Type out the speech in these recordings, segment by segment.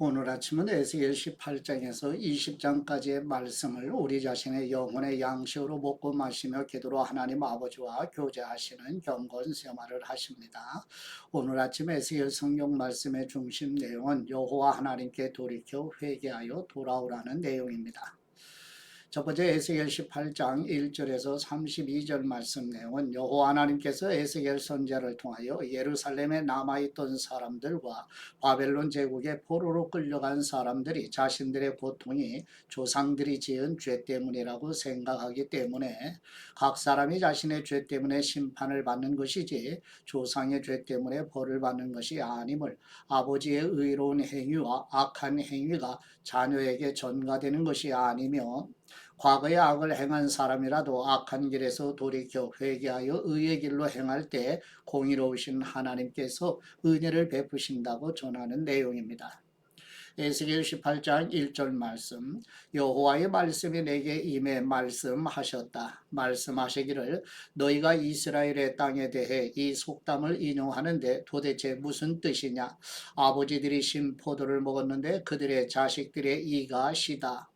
오늘 아침은 에스겔 18장에서 20장까지의 말씀을 우리 자신의 영혼의 양식으로 먹고 마시며 기도로 하나님 아버지와 교제하시는 경건 생활을 하십니다. 오늘 아침 에스겔 성경 말씀의 중심 내용은 여호와 하나님께 돌이켜 회개하여 돌아오라는 내용입니다. 첫 번째 에스겔 18장 1절에서 32절 말씀 내용은 여호와 하나님께서 에스겔 선지자를 통하여 예루살렘에 남아있던 사람들과 바벨론 제국의 포로로 끌려간 사람들이 자신들의 고통이 조상들이 지은 죄 때문이라고 생각하기 때문에 각 사람이 자신의 죄 때문에 심판을 받는 것이지 조상의 죄 때문에 벌을 받는 것이 아님을, 아버지의 의로운 행위와 악한 행위가 자녀에게 전가되는 것이 아니며 과거에 악을 행한 사람이라도 악한 길에서 돌이켜 회개하여 의의 길로 행할 때 공의로우신 하나님께서 은혜를 베푸신다고 전하는 내용입니다. 에스겔 18장 1절 말씀, 여호와의 말씀이 내게 임해 말씀하셨다. 말씀하시기를 너희가 이스라엘의 땅에 대해 이 속담을 인용하는데 도대체 무슨 뜻이냐? 아버지들이 신 포도를 먹었는데 그들의 자식들의 이가 시다.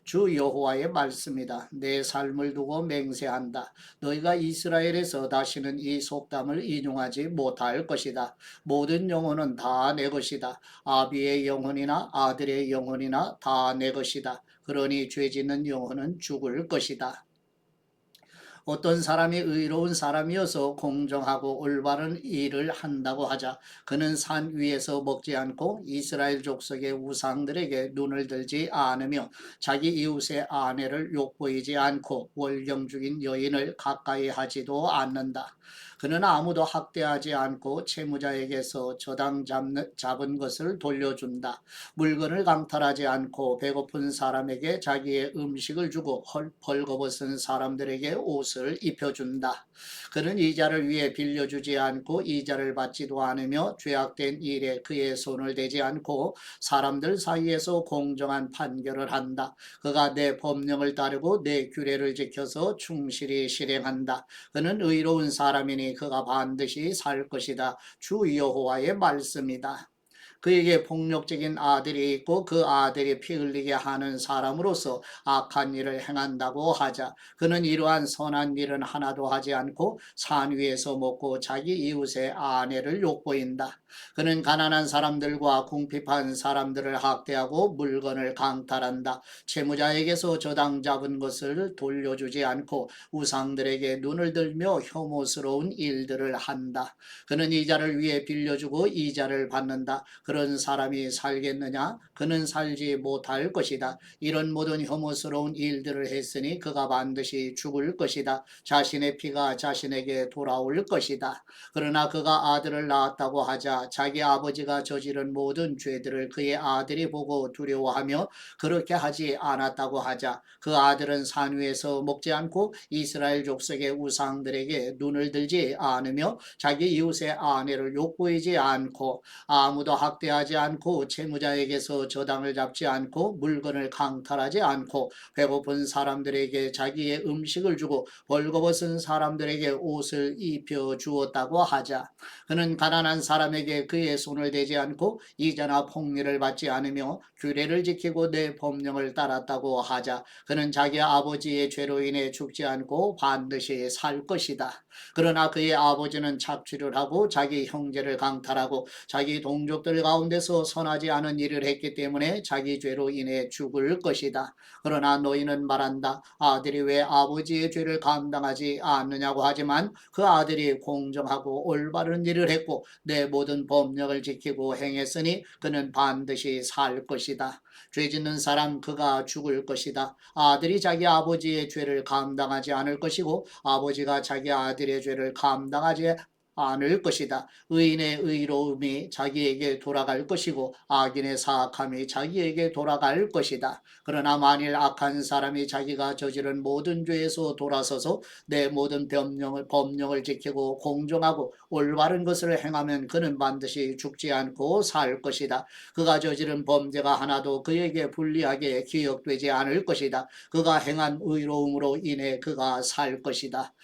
주 여호와의 말씀이다. 내 삶을 두고 맹세한다. 너희가 이스라엘에서 다시는 이 속담을 인용하지 못할 것이다. 모든 영혼은 다 내 것이다. 아비의 영혼이나 아들의 영혼이나 다 내 것이다. 그러니 죄짓는 영혼은 죽을 것이다. 어떤 사람이 의로운 사람이어서 공정하고 올바른 일을 한다고 하자 그는 산 위에서 먹지 않고 이스라엘 족속의 우상들에게 눈을 들지 않으며 자기 이웃의 아내를 욕보이지 않고 월경 죽인 여인을 가까이 하지도 않는다. 그는 아무도 학대하지 않고 채무자에게서 저당 잡은 것을 돌려준다. 물건을 강탈하지 않고 배고픈 사람에게 자기의 음식을 주고 벌거벗은 사람들에게 옷을 입혀준다. 그는 이자를 위해 빌려주지 않고 이자를 받지도 않으며 죄악된 일에 그의 손을 대지 않고 사람들 사이에서 공정한 판결을 한다. 그가 내 법령을 따르고 내 규례를 지켜서 충실히 실행한다. 그는 의로운 사람이니 그가 반드시 살 것이다. 주 여호와의 말씀이다. 그에게 폭력적인 아들이 있고 그 아들이 피 흘리게 하는 사람으로서 악한 일을 행한다고 하자 그는 이러한 선한 일은 하나도 하지 않고 산 위에서 먹고 자기 이웃의 아내를 욕보인다. 그는 가난한 사람들과 궁핍한 사람들을 학대하고 물건을 강탈한다. 채무자에게서 저당 잡은 것을 돌려주지 않고 우상들에게 눈을 들며 혐오스러운 일들을 한다. 그는 이자를 위해 빌려주고 이자를 받는다. 그런 사람이 살겠느냐? 그는 살지 못할 것이다. 이런 모든 혐오스러운 일들을 했으니 그가 반드시 죽을 것이다. 자신의 피가 자신에게 돌아올 것이다. 그러나 그가 아들을 낳았다고 하자 자기 아버지가 저지른 모든 죄들을 그의 아들이 보고 두려워하며 그렇게 하지 않았다고 하자 그 아들은 산 위에서 먹지 않고 이스라엘 족속의 우상들에게 눈을 들지 않으며 자기 이웃의 아내를 욕보이지 않고 아무도 학대하지 않고 채무자에게서 저당을 잡지 않고 물건을 강탈하지 않고 배고픈 사람들에게 자기의 음식을 주고 벌거벗은 사람들에게 옷을 입혀 주었다고 하자 그는 가난한 사람에게 그의 손을 대지 않고 이자나 폭리를 받지 않으며 규례를 지키고 내 법령을 따랐다고 하자 그는 자기 아버지의 죄로 인해 죽지 않고 반드시 살 것이다. 그러나 그의 아버지는 착취를 하고 자기 형제를 강탈하고 자기 동족들 가운데서 선하지 않은 일을 했기 때문에 자기 죄로 인해 죽을 것이다. 그러나 너희는 말한다. 아들이 왜 아버지의 죄를 감당하지 않느냐고 하지만 그 아들이 공정하고 올바른 일을 했고 내 모든 법령을 지키고 행했으니 그는 반드시 살 것이다. 죄짓는 사람 그가 죽을 것이다. 아들이 자기 아버지의 죄를 감당하지 않을 것이고 아버지가 자기 아들의 죄를 감당하지 않을 것이다. 의인의 의로움이 자기에게 돌아갈 것이고 악인의 사악함이 자기에게 돌아갈 것이다. 그러나 만일 악한 사람이 자기가 저지른 모든 죄에서 돌아서서 내 모든 법령을 지키고 공정하고 올바른 것을 행하면 그는 반드시 죽지 않고 살 것이다. 그가 저지른 범죄가 하나도 그에게 불리하게 기억되지 않을 것이다. 그가 행한 의로움으로 인해 그가 살 것이다.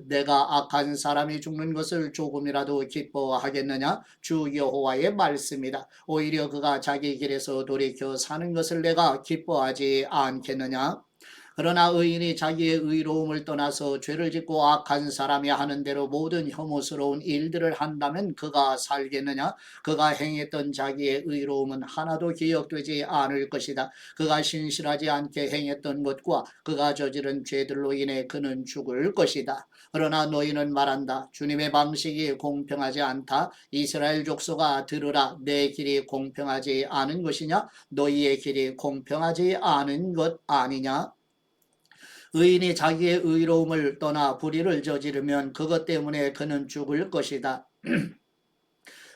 내가 악한 사람이 죽는 것을 조금이라도 기뻐하겠느냐? 주 여호와의 말씀이다. 오히려 그가 자기 길에서 돌이켜 사는 것을 내가 기뻐하지 않겠느냐? 그러나 의인이 자기의 의로움을 떠나서 죄를 짓고 악한 사람이 하는 대로 모든 혐오스러운 일들을 한다면 그가 살겠느냐? 그가 행했던 자기의 의로움은 하나도 기억되지 않을 것이다. 그가 신실하지 않게 행했던 것과 그가 저지른 죄들로 인해 그는 죽을 것이다. 그러나 너희는 말한다. 주님의 방식이 공평하지 않다. 이스라엘 족속아 들으라. 내 길이 공평하지 않은 것이냐? 너희의 길이 공평하지 않은 것 아니냐? 의인이 자기의 의로움을 떠나 불의를 저지르면 그것 때문에 그는 죽을 것이다.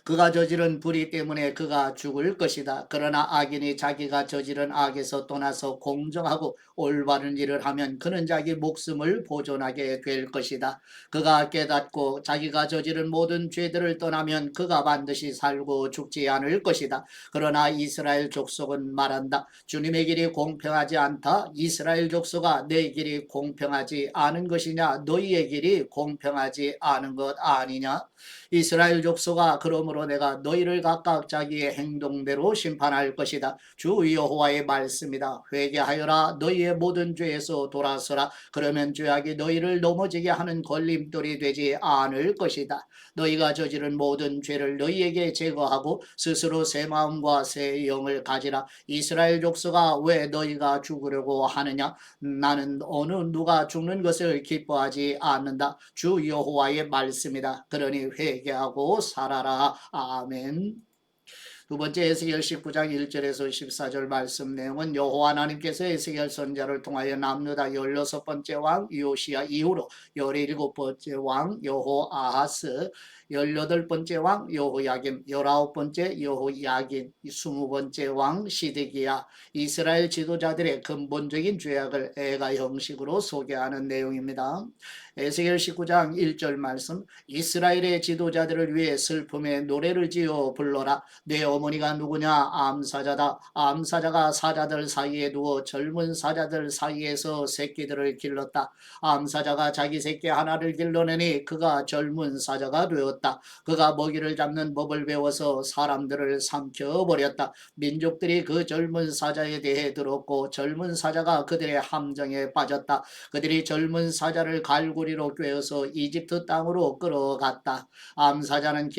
그가 저지른 불의 때문에 그가 죽을 것이다. 그러나 악인이 자기가 저지른 악에서 떠나서 공정하고 올바른 일을 하면 그는 자기 목숨을 보존하게 될 것이다. 그가 깨닫고 자기가 저지른 모든 죄들을 떠나면 그가 반드시 살고 죽지 않을 것이다. 그러나 이스라엘 족속은 말한다. 주님의 길이 공평하지 않다. 이스라엘 족속아 내 길이 공평하지 않은 것이냐? 너희의 길이 공평하지 않은 것 아니냐? 이스라엘 족속아 그러므로 내가 너희를 각각 자기의 행동대로 심판할 것이다. 주 여호와의 말씀이다. 회개하여라. 너희의 모든 죄에서 돌아서라. 그러면 죄악이 너희를 넘어지게 하는 걸림돌이 되지 않을 것이다. 너희가 저지른 모든 죄를 너희에게 제거하고 스스로 새 마음과 새 영을 가지라. 이스라엘 족속아 왜 너희가 죽으려고 하느냐? 나는 어느 누가 죽는 것을 기뻐하지 않는다. 주 여호와의 말씀이다. 그러니 회개하고 살아라. 아멘. 두 번째 에스겔 19장 1절에서 14절 말씀 내용은 여호와 하나님께서 에스겔 선지자를 통하여 남유다 16번째 왕 요시야 이후로 17번째 왕 여호아하스 18번째 왕 여호야김 19번째 여호야긴 20번째 왕 시드기야 이스라엘 지도자들의 근본적인 죄악을 애가 형식으로 소개하는 내용입니다. 에스겔 19장 1절 말씀 이스라엘의 지도자들을 위해 슬픔의 노래를 지어 불러라. 내 어머니가 누구냐? 암사자다. 암사자가 사자들 사이에 누워 젊은 사자들 사이에서 새끼들을 길렀다. 암사자가 자기 새끼 하나를 길러내니 그가 젊은 사자가 되었다. 그가 먹이를 잡는 법을 배워서 사람들을 삼켜버렸다. 민족들이 그 젊은 사자에 대해 들었고 젊은 사자가 그들의 함정에 빠졌다. 그들이 젊은 사자를 갈고리로 꿰어서 이집트 땅으로 끌어갔다. 암사자는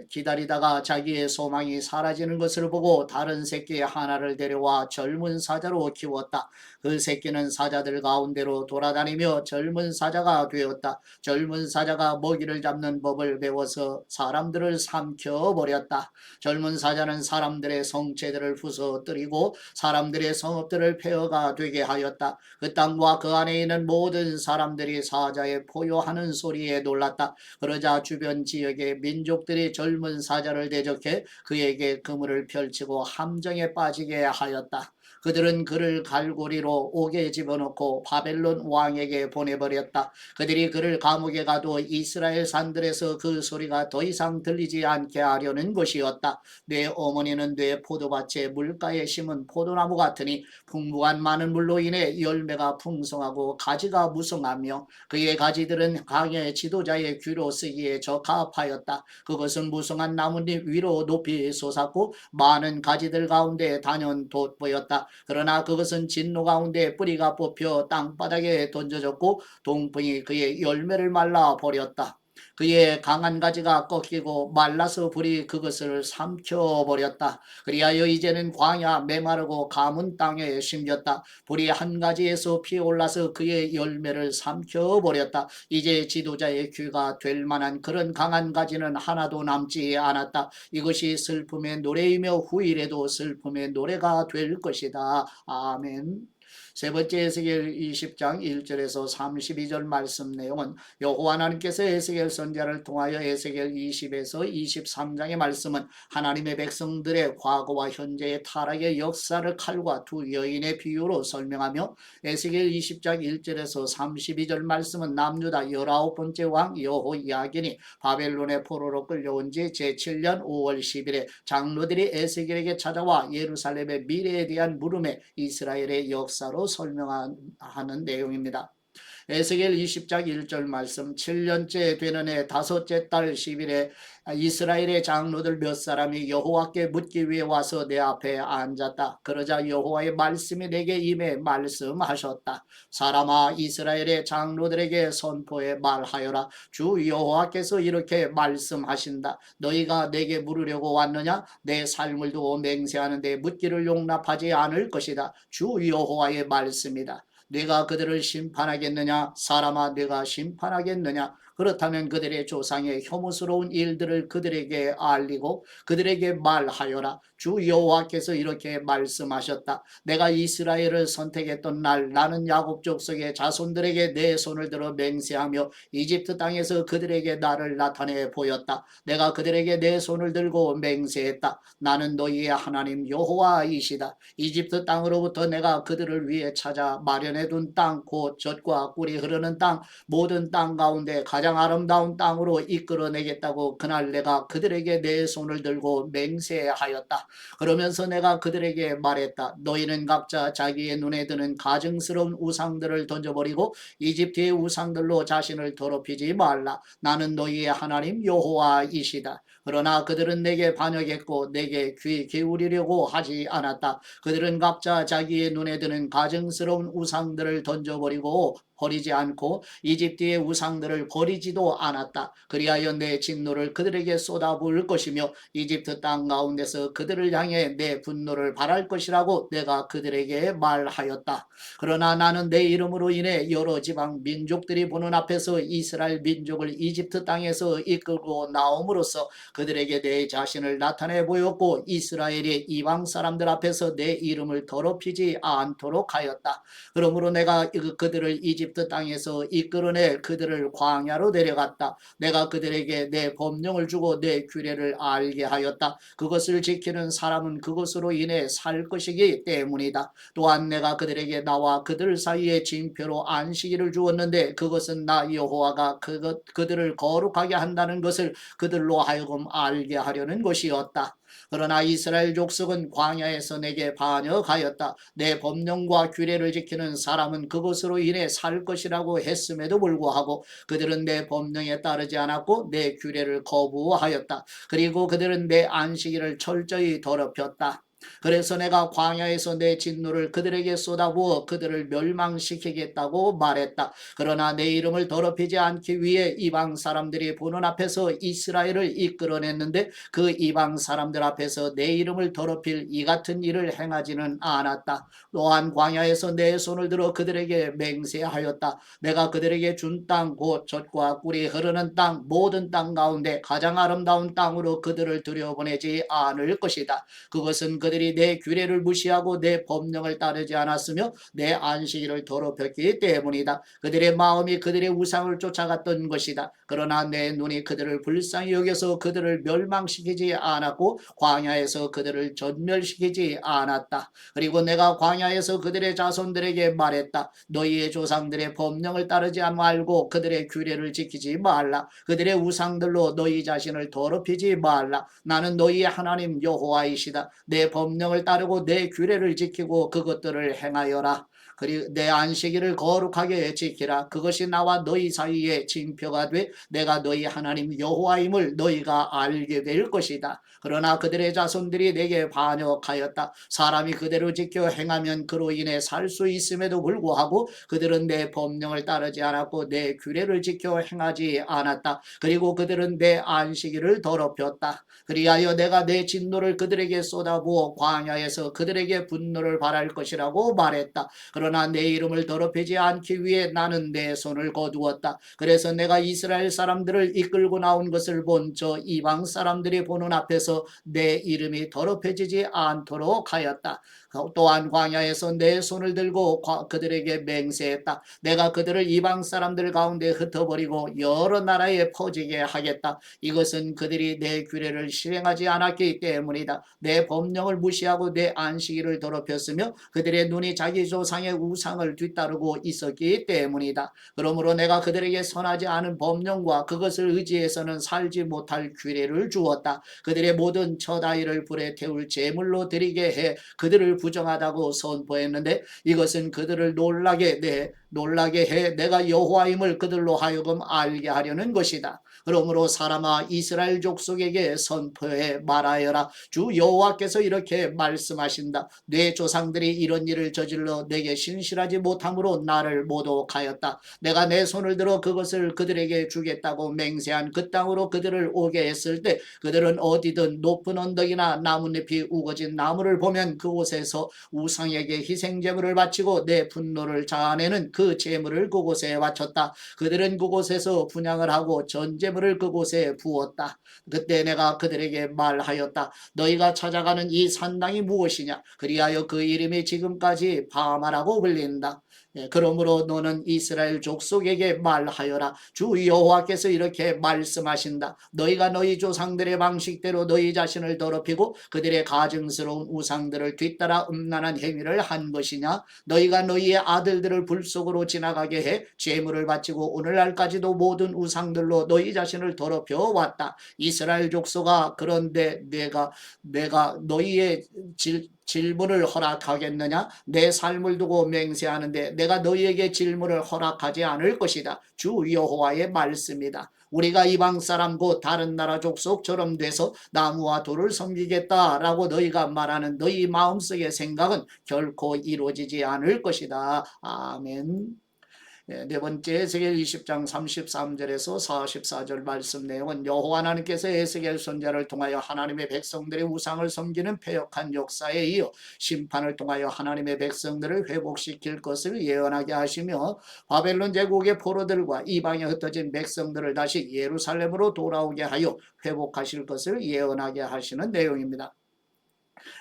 기다리다가 자기의 소망이 사라지는 것을 보고 다른 새끼 하나를 데려와 젊은 사자로 키웠다. 그 새끼는 사자들 가운데로 돌아다니며 젊은 사자가 되었다. 젊은 사자가 먹이를 잡는 법을 배워서 사람들을 삼켜버렸다. 젊은 사자는 사람들의 성체들을 부서뜨리고 사람들의 성읍들을 폐허가 되게 하였다. 그 땅과 그 안에 있는 모든 사람들이 사자의 포효하는 소리에 놀랐다. 그러자 주변 지역의 민족들이 젊은 사자를 대적해 그에게 그물을 펼치고 함정에 빠지게 하였다. 그들은 그를 갈고리로 옥에 집어넣고 바벨론 왕에게 보내버렸다. 그들이 그를 감옥에 가도 이스라엘 산들에서 그 소리가 더 이상 들리지 않게 하려는 것이었다. 내 어머니는 내 포도밭에 물가에 심은 포도나무 같으니 풍부한 많은 물로 인해 열매가 풍성하고 가지가 무성하며 그의 가지들은 강의 지도자의 귀로 쓰기에 적합하였다. 그것은 무성한 나뭇잎 위로 높이 솟았고 많은 가지들 가운데 단연 돋보였다. 그러나 그것은 진노 가운데 뿌리가 뽑혀 땅바닥에 던져졌고 동풍이 그의 열매를 말라 버렸다. 그의 강한 가지가 꺾이고 말라서 불이 그것을 삼켜버렸다. 그리하여 이제는 광야 메마르고 가문 땅에 심겼다. 불이 한 가지에서 피어올라서 그의 열매를 삼켜버렸다. 이제 지도자의 귀가 될 만한 그런 강한 가지는 하나도 남지 않았다. 이것이 슬픔의 노래이며 후일에도 슬픔의 노래가 될 것이다. 아멘. 세 번째 에스겔 20장 1절에서 32절 말씀 내용은 여호와 하나님께서 에스겔 선지자를 통하여 에스겔 20에서 23장의 말씀은 하나님의 백성들의 과거와 현재의 타락의 역사를 칼과 두 여인의 비유로 설명하며 에스겔 20장 1절에서 32절 말씀은 남유다 19번째 왕 여호야긴이 바벨론의 포로로 끌려온 지 제7년 5월 10일에 장로들이 에스겔에게 찾아와 예루살렘의 미래에 대한 물음에 이스라엘의 역사로 설명하는 내용입니다. 에스겔 20장 1절 말씀 7년째 되는 해 다섯째 달 10일에 이스라엘의 장로들 몇 사람이 여호와께 묻기 위해 와서 내 앞에 앉았다. 그러자 여호와의 말씀이 내게 임해 말씀하셨다. 사람아 이스라엘의 장로들에게 선포해 말하여라. 주 여호와께서 이렇게 말씀하신다. 너희가 내게 물으려고 왔느냐? 내 삶을 두고 맹세하는데 묻기를 용납하지 않을 것이다. 주 여호와의 말씀이다. 내가 그들을 심판하겠느냐? 사람아 내가 심판하겠느냐? 그렇다면 그들의 조상의 혐오스러운 일들을 그들에게 알리고 그들에게 말하여라. 주 여호와께서 이렇게 말씀하셨다. 내가 이스라엘을 선택했던 날 나는 야곱 족속의 자손들에게 내 손을 들어 맹세하며 이집트 땅에서 그들에게 나를 나타내 보였다. 내가 그들에게 내 손을 들고 맹세했다. 나는 너희의 하나님 여호와이시다. 이집트 땅으로부터 내가 그들을 위해 찾아 마련해둔 땅 곧 젖과 꿀이 흐르는 땅 모든 땅 가운데 가장 아름다운 땅으로 이끌어내겠다고 그날 내가 그들에게 내 손을 들고 맹세하였다. 그러면서 내가 그들에게 말했다. 너희는 각자 자기의 눈에 드는 가증스러운 우상들을 던져버리고 이집트의 우상들로 자신을 더럽히지 말라. 나는 너희의 하나님 여호와이시다. 그러나 그들은 내게 반역했고 내게 귀 기울이려고 하지 않았다. 그들은 각자 자기의 눈에 드는 가증스러운 우상들을 던져버리고 버리지 않고 이집트의 우상들을 버리지도 않았다. 그리하여 내 진노를 그들에게 쏟아부을 것이며 이집트 땅 가운데서 그들을 향해 내 분노를 발할 것이라고 내가 그들에게 말하였다. 그러나 나는 내 이름으로 인해 여러 지방 민족들이 보는 앞에서 이스라엘 민족을 이집트 땅에서 이끌고 나옴으로써 그들에게 내 자신을 나타내 보였고 이스라엘의 이방 사람들 앞에서 내 이름을 더럽히지 않도록 하였다. 그러므로 내가 그들을 이집트 땅에서 이끌어내 그들을 광야로 데려갔다. 내가 그들에게 내 법령을 주고 내 규례를 알게 하였다. 그것을 지키는 사람은 그것으로 인해 살 것이기 때문이다. 또한 내가 그들에게 나와 그들 사이에 징표로 안식일을 주었는데 그것은 나 여호와가 그들을 거룩하게 한다는 것을 그들로 하여금 알게 하려는 것이었다. 그러나 이스라엘 족속은 광야에서 내게 반역하였다. 내 법령과 규례를 지키는 사람은 그것으로 인해 살 것이라고 했음에도 불구하고 그들은 내 법령에 따르지 않았고 내 규례를 거부하였다. 그리고 그들은 내 안식일을 철저히 더럽혔다. 그래서 내가 광야에서 내 진노를 그들에게 쏟아부어 그들을 멸망시키겠다고 말했다. 그러나 내 이름을 더럽히지 않기 위해 이방 사람들이 보는 앞에서 이스라엘을 이끌어냈는데 그 이방 사람들 앞에서 내 이름을 더럽힐 이 같은 일을 행하지는 않았다. 또한 광야에서 내 손을 들어 그들에게 맹세하였다. 내가 그들에게 준 땅 곧 젖과 꿀이 흐르는 땅 모든 땅 가운데 가장 아름다운 땅으로 그들을 들여보내지 않을 것이다. 그것은 그들이 내 규례를 무시하고 내 법령을 따르지 않았으며 내 안식일을 더럽혔기 때문이다. 그들의 마음이 그들의 우상을 쫓아갔던 것이다. 그러나 내 눈이 그들을 불쌍히 여겨서 그들을 멸망시키지 않았고 광야에서 그들을 전멸시키지 않았다. 그리고 내가 광야에서 그들의 자손들에게 말했다. 너희의 조상들의 법령을 따르지 말고 그들의 규례를 지키지 말라. 그들의 우상들로 너희 자신을 더럽히지 말라. 나는 너희의 하나님 여호와이시다. 내 법령을 따르고 내 규례를 지키고 그것들을 행하여라. 그리고 내 안식일을 거룩하게 지키라. 그것이 나와 너희 사이에 징표가 돼 내가 너희 하나님 여호와임을 너희가 알게 될 것이다. 그러나 그들의 자손들이 내게 반역하였다. 사람이 그대로 지켜 행하면 그로 인해 살 수 있음에도 불구하고 그들은 내 법령을 따르지 않았고 내 규례를 지켜 행하지 않았다. 그리고 그들은 내 안식일을 더럽혔다. 그리하여 내가 내 진노를 그들에게 쏟아부어 광야에서 그들에게 분노를 발할 것이라고 말했다. 그러나 내 이름을 더럽히지 않기 위해 나는 내 손을 거두었다. 그래서 내가 이스라엘 사람들을 이끌고 나온 것을 본 저 이방 사람들이 보는 앞에서 내 이름이 더럽혀지지 않도록 하였다. 또한 광야에서 내 손을 들고 그들에게 맹세했다. 내가 그들을 이방 사람들 가운데 흩어버리고 여러 나라에 퍼지게 하겠다. 이것은 그들이 내 규례를 실행하지 않았기 때문이다. 내 법령을 무시하고 내 안식일을 더럽혔으며 그들의 눈이 자기 조상의 우상을 뒤따르고 있었기 때문이다. 그러므로 내가 그들에게 선하지 않은 법령과 그것을 의지해서는 살지 못할 규례를 주었다. 그들의 모든 첫 아이를 불에 태울 제물로 드리게 해 그들을 부정하다고 선포했는데 이것은 그들을 놀라게 해 내가 여호와임을 그들로 하여금 알게 하려는 것이다. 그러므로 사람아 이스라엘 족속에게 선포해 말하여라. 주 여호와께서 이렇게 말씀하신다. 내 조상들이 이런 일을 저질러 내게 신실하지 못함으로 나를 모독하였다. 내가 내 손을 들어 그것을 그들에게 주겠다고 맹세한 그 땅으로 그들을 오게 했을 때 그들은 어디든 높은 언덕이나 나뭇잎이 우거진 나무를 보면 그곳에서 우상에게 희생제물을 바치고 내 분노를 자아내는 그 제물을 그곳에 바쳤다. 그들은 그곳에서 분향을 하고 전제물을 그곳에 부었다. 그때 내가 그들에게 말하였다. 너희가 찾아가는 이 산당이 무엇이냐? 그리하여 그 이름이 지금까지 바마라고 불린다. 그러므로 너는 이스라엘 족속에게 말하여라. 주 여호와께서 이렇게 말씀하신다. 너희가 너희 조상들의 방식대로 너희 자신을 더럽히고 그들의 가증스러운 우상들을 뒤따라 음란한 행위를 한 것이냐? 너희가 너희의 아들들을 불 속으로 지나가게 해 제물을 바치고 오늘날까지도 모든 우상들로 너희 자신을 더럽혀 왔다. 이스라엘 족속아, 그런데 내가 너희의 질문을 허락하겠느냐? 내 삶을 두고 맹세하는데 내가 너희에게 질문을 허락하지 않을 것이다. 주 여호와의 말씀이다. 우리가 이방 사람 곧 다른 나라 족속처럼 돼서 나무와 돌을 섬기겠다라고 너희가 말하는 너희 마음속의 생각은 결코 이루어지지 않을 것이다. 아멘. 네 번째 에스겔 20장 33절에서 44절 말씀 내용은 여호와 하나님께서 에스겔 선지자를 통하여 하나님의 백성들의 우상을 섬기는 패역한 역사에 이어 심판을 통하여 하나님의 백성들을 회복시킬 것을 예언하게 하시며 바벨론 제국의 포로들과 이방에 흩어진 백성들을 다시 예루살렘으로 돌아오게 하여 회복하실 것을 예언하게 하시는 내용입니다.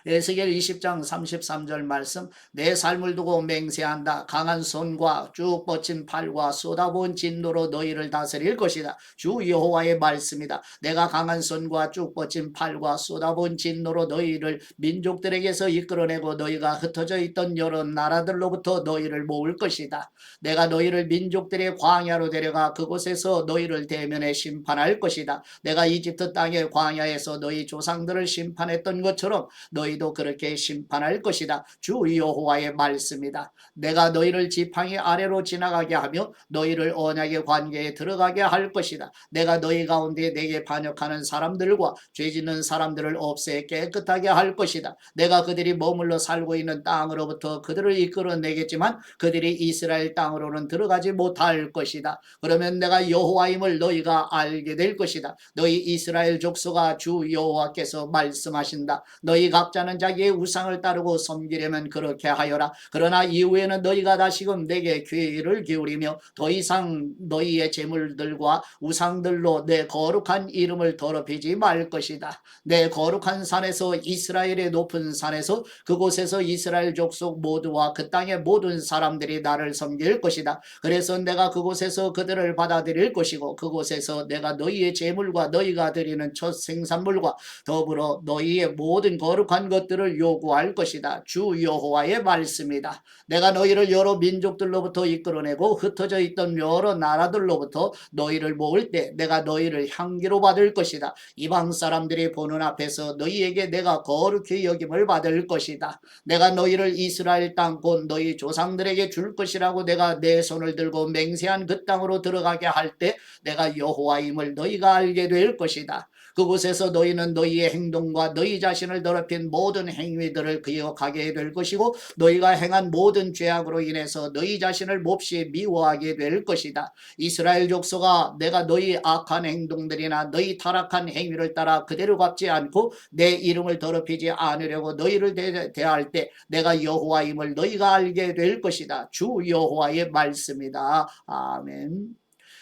에스겔 20장 33절 말씀, 내 삶을 두고 맹세한다. 강한 손과 쭉 뻗친 팔과 쏟아부은 진노로 너희를 다스릴 것이다. 주 여호와의 말씀이다. 내가 강한 손과 쭉 뻗친 팔과 쏟아부은 진노로 너희를 민족들에게서 이끌어내고 너희가 흩어져 있던 여러 나라들로부터 너희를 모을 것이다. 내가 너희를 민족들의 광야로 데려가 그곳에서 너희를 대면해 심판할 것이다. 내가 이집트 땅의 광야에서 너희 조상들을 심판했던 것처럼 너희도 그렇게 심판할 것이다. 주 여호와의 말씀이다. 내가 너희를 지팡이 아래로 지나가게 하며 너희를 언약의 관계에 들어가게 할 것이다. 내가 너희 가운데 내게 반역하는 사람들과 죄짓는 사람들을 없애 깨끗하게 할 것이다. 내가 그들이 머물러 살고 있는 땅으로부터 그들을 이끌어내겠지만 그들이 이스라엘 땅으로는 들어가지 못할 것이다. 그러면 내가 여호와임을 너희가 알게 될 것이다. 너희 이스라엘 족속아, 주 여호와께서 말씀하신다. 너희 각자는 자기의 우상을 따르고 섬기려면 그렇게 하여라. 그러나 이후에는 너희가 다시금 내게 귀를 기울이며 더 이상 너희의 제물들과 우상들로 내 거룩한 이름을 더럽히지 말 것이다. 내 거룩한 산에서, 이스라엘의 높은 산에서, 그곳에서 이스라엘 족속 모두와 그 땅의 모든 사람들이 나를 섬길 것이다. 그래서 내가 그곳에서 그들을 받아들일 것이고 그곳에서 내가 너희의 제물과 너희가 드리는 첫 생산물과 더불어 너희의 모든 거룩한 것들을 요구할 것이다. 주 여호와의 말씀이다. 내가 너희를 여러 민족들로부터 이끌어내고 흩어져 있던 여러 나라들로부터 너희를 모을 때 내가 너희를 향기로 받을 것이다. 이방 사람들이 보는 앞에서 너희에게 내가 거룩히 여김을 받을 것이다. 내가 너희를 이스라엘 땅 곧 너희 조상들에게 줄 것이라고 내가 내 손을 들고 맹세한 그 땅으로 들어가게 할 때 내가 여호와임을 너희가 알게 될 것이다. 그곳에서 너희는 너희의 행동과 너희 자신을 더럽힌 모든 행위들을 기억하게 될 것이고 너희가 행한 모든 죄악으로 인해서 너희 자신을 몹시 미워하게 될 것이다. 이스라엘 족속아, 내가 너희 악한 행동들이나 너희 타락한 행위를 따라 그대로 갚지 않고 내 이름을 더럽히지 않으려고 너희를 대할 때 내가 여호와임을 너희가 알게 될 것이다. 주 여호와의 말씀이다. 아멘.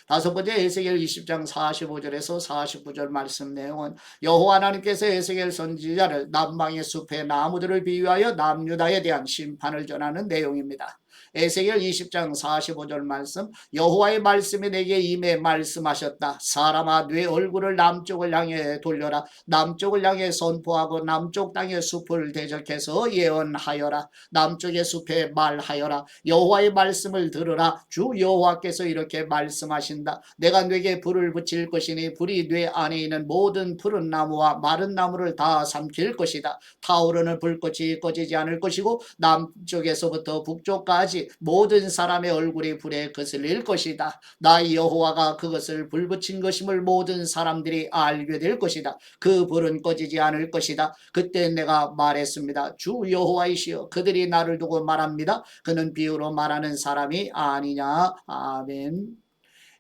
다섯 번째 에스겔 20장 45절에서 49절 말씀 내용은 여호와 하나님께서 에스겔 선지자를 남방의 숲의 나무들을 비유하여 남유다에 대한 심판을 전하는 내용입니다. 에스겔 20장 45절 말씀, 여호와의 말씀이 내게 임해 말씀하셨다. 사람아, 네 얼굴을 남쪽을 향해 돌려라. 남쪽을 향해 선포하고 남쪽 땅의 숲을 대적해서 예언하여라. 남쪽의 숲에 말하여라. 여호와의 말씀을 들으라. 주 여호와께서 이렇게 말씀하신다. 내가 네게 불을 붙일 것이니 불이 네 안에 있는 모든 푸른 나무와 마른 나무를 다 삼킬 것이다. 타오르는 불꽃이 꺼지지 않을 것이고 남쪽에서부터 북쪽까지 모든 사람의 얼굴이 불에 거슬릴 것이다. 나 여호와가 그것을 불 붙인 것임을 모든 사람들이 알게 될 것이다. 그 불은 꺼지지 않을 것이다. 그때 내가 말했습니다. 주 여호와이시여, 그들이 나를 두고 말합니다. 그는 비유로 말하는 사람이 아니냐. 아멘.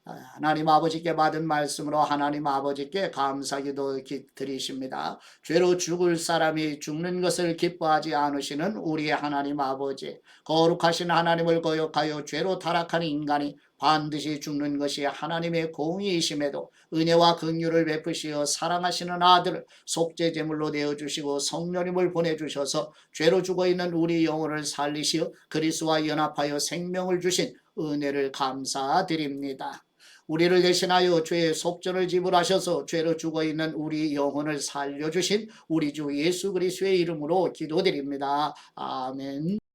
하나님 아버지께 받은 말씀으로 하나님 아버지께 감사기도 드리십니다. 죄로 죽을 사람이 죽는 것을 기뻐하지 않으시는 우리 하나님 아버지, 거룩하신 하나님을 거역하여 죄로 타락한 인간이 반드시 죽는 것이 하나님의 공의이심에도 은혜와 긍휼을 베푸시어 사랑하시는 아들을 속죄제물로 내어주시고 성령님을 보내주셔서 죄로 죽어있는 우리 영혼을 살리시어 그리스도와 연합하여 생명을 주신 은혜를 감사드립니다. 우리를 대신하여 죄의 속전을 지불하셔서 죄로 죽어있는 우리 영혼을 살려주신 우리 주 예수 그리스도의 이름으로 기도드립니다. 아멘.